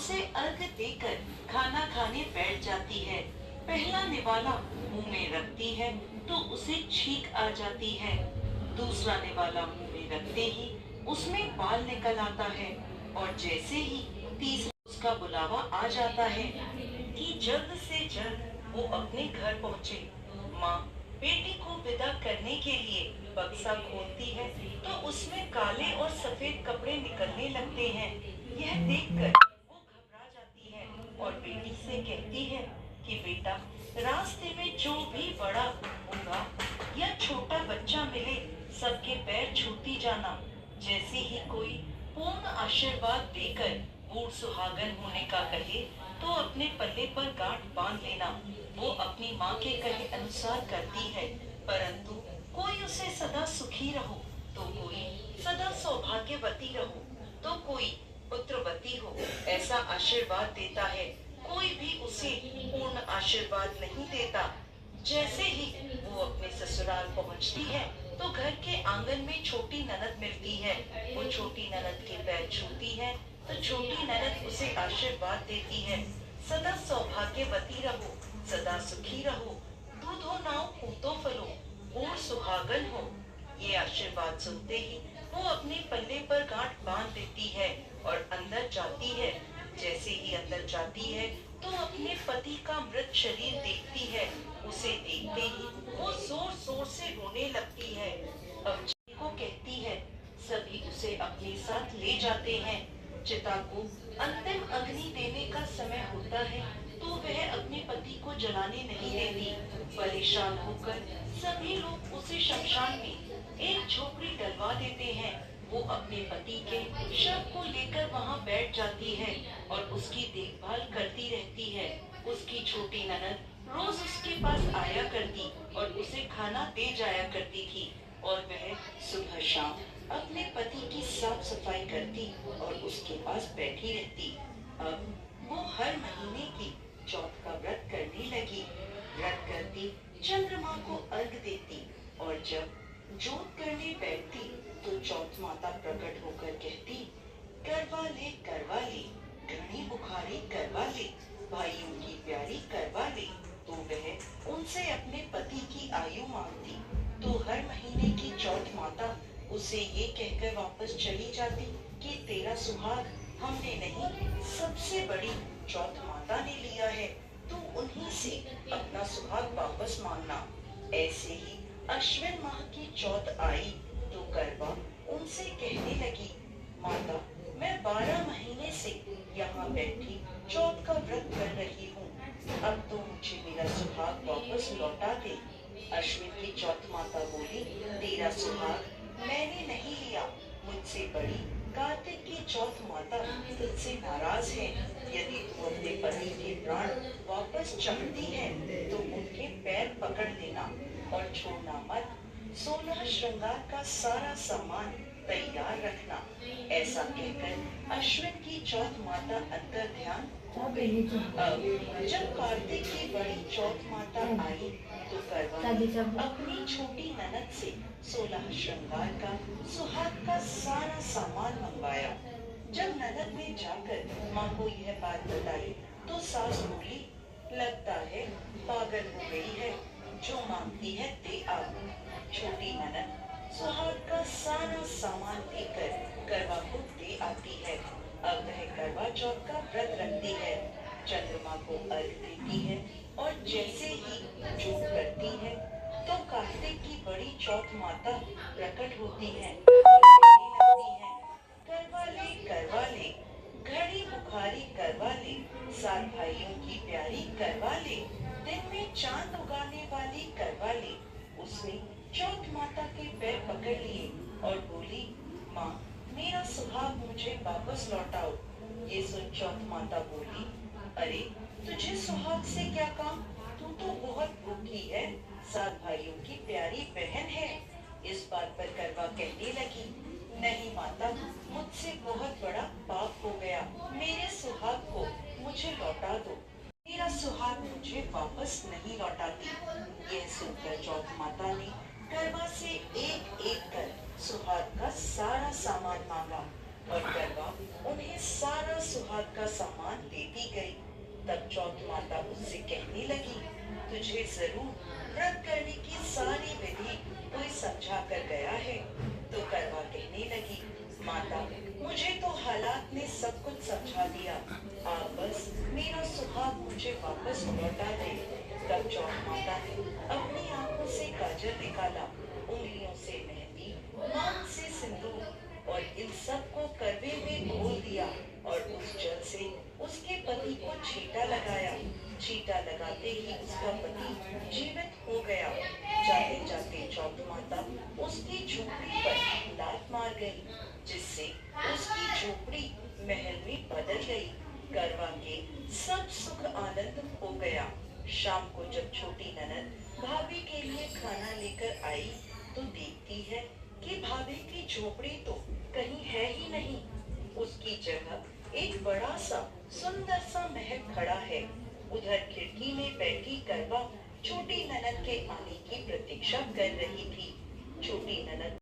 उसे अर्घ देकर खाना खाने बैठ जाती है। पहला निवाला मुंह में रखती है तो उसे छींक आ जाती है। दूसरा निवाला मुंह में रखते ही उसमें बाल निकल आता है और जैसे ही तीसरा उसका बुलावा आ जाता है कि जल्द से जल्द वो अपने घर पहुंचे। माँ बेटी को विदा करने के लिए बक्सा खोलती है तो उसमें काले और सफेद कपड़े निकलने लगते हैं। यह देखकर वो घबरा जाती है और बेटी से कहती है कि बेटा, रास्ते में जो भी बड़ा बूढ़ा या छोटा बच्चा मिले सबके पैर छूती जाना। जैसे ही कोई पूर्ण आशीर्वाद देकर बूढ़ सुहागन होने का कहे तो अपने पल्ले पर गांठ बांध लेना। वो अपनी माँ के कहे अनुसार करती है, परंतु कोई उसे सदा सुखी रहो तो कोई सदा सौभाग्यवती रहो तो कोई पुत्रवती हो ऐसा आशीर्वाद देता है। कोई भी उसे पूर्ण आशीर्वाद नहीं देता। जैसे ही वो अपने ससुराल पहुंचती है तो घर के आंगन में छोटी ननद मिलती है। वो छोटी ननद के पैर छूती है तो छोटी ननद उसे आशीर्वाद देती है, सदा सौभाग्यवती रहो, सदा सुखी रहो, दूधो नाव पूतो फलो, बूढ़ सुहागन हो। ये आशीर्वाद सुनते ही वो अपने पल्ले पर गांठ बांध देती है और अंदर जाती है। जैसे ही अंदर जाती है तो अपने पति का मृत शरीर देखती है। उसे देखते ही वो जोर जोर से रोने लगती है। अब जी को कहती है, सभी उसे अपने साथ ले जाते हैं। चिता को अंतिम अग्नि देने का समय होता है तो वह अपने पति को जलाने नहीं देती। परेशान होकर सभी लोग उसे शमशान में एक झोपड़ी डलवा देते हैं। वो अपने पति के शव को लेकर वहाँ बैठ जाती है और उसकी देखभाल करती रहती है। उसकी छोटी ननद रोज उसके पास आया करती और उसे खाना दे जाया करती थी और वह सुबह शाम अपने पति की साफ सफाई करती और उसके पास बैठी रहती। अब वो हर महीने की चौथ का व्रत करने लगी। व्रत करती, चंद्रमा को अर्घ देती और जब जोत करने बैठती तो चौथ माता प्रकट होकर कहती, करवा ले घनी बुखारी करवा ले, भाइयों की प्यारी करवा ले। तो वह उनसे अपने पति की आयु मांगती तो हर महीने की चौथ माता उसे ये कहकर वापस चली जाती कि तेरा सुहाग हमने नहीं, सबसे बड़ी चौथ माता ने लिया है, तू उन्हीं से अपना सुहाग वापस मांगना। ऐसे ही अश्विन माह की चौथ आई तो करवा उनसे कहने लगी, माता मैं 12 महीने से यहाँ बैठी चौथ का व्रत कर रही हूँ, अब तो मुझे मेरा सुहाग वापस लौटा दे। अश्विन की चौथ माता बोली, तेरा सुहाग मैंने नहीं लिया, मुझसे बड़ी कार्तिक की चौथ माता तुझसे नाराज है। यदि तू अपने पति के प्राण वापस चाहती है तो उनके पैर पकड़ लेना और छोड़ना मत। 16 श्रृंगार का सारा सामान तैयार रखना। ऐसा कहकर अश्विन की चौथ माता अंतर ध्यान हो गई। अब जब कार्तिक की बड़ी चौथ माता आई तो करवा अपनी छोटी ननद से 16 श्रृंगार का सुहाग का सारा सामान मंगवाया। जब ननद ने जाकर माँ को यह बात बताई तो सास बोली, लगता है पागल हो गई है, जो मांगती है दे आ। छोटी ननद सुहाग का सारा सामान लेकर करवा को दे आती है। अब वह करवा चौथ का व्रत रखती है, चंद्रमा को अर्घ देती है और जैसे ही जोत करती है तो कार्तिक की बड़ी चौथ माता प्रकट होती है और कहने लगती है, करवा ले घड़ी बुखारी करवा ले, 7 भाइयों की प्यारी करवा ले, दिन में चांद उगाने वाली करवा ले। उसने चौथ माता के पैर पकड़ लिए और बोली, माँ मेरा सुहाग मुझे वापस लौटाओ। ये सुन चौथ माता बोली, अरे तुझे सुहाग से क्या काम, तू तो बहुत भूखी है, 7 भाइयों की प्यारी बहन है। इस बात पर करवा कहने लगी, नहीं माता, मुझसे बहुत बड़ा पाप हो गया, मेरे सुहाग को मुझे लौटा दो। मेरा सुहाग मुझे वापस नहीं लौटाती। यह सुनकर चौथ माता ने करवा से एक एक कर सुहाग का सारा सामान मांगा और करवा उन्हें सारा सुहाग का सामान लेती गई। तब चौथ माता उससे कहने लगी, तुझे जरूर व्रत करने की सारी विधि कोई समझा कर गया है। तो करवा कहने लगी, माता मुझे तो हालात ने सब कुछ समझा दिया, आप बस मेरा सुहाग मुझे वापस लौटा दे। तब चौथ माता ने अपनी आंखों से काजल निकाला, उंगलियों से मेहंदी, मांग से सिंदूर और इन सब को करवे में घोल दिया और उस जल से उसके पति को छींटा लगाया। छींटा लगाते ही उसका पति जीवित हो गया। जाते जाते चौथ माता उसकी झोपड़ी पर लात मार गई, जिससे उसकी झोपड़ी महल में बदल गई। करवा के सब सुख आनंद हो गया। शाम को जब छोटी ननद भाभी के लिए खाना लेकर आई तो देखती है कि भाभी की झोपड़ी तो कहीं है ही नहीं। उसकी जगह एक बड़ा सा सुंदर सा महल खड़ा है। उधर खिड़की में बैठी करवा छोटी ननद के आने की प्रतीक्षा कर रही थी। छोटी ननद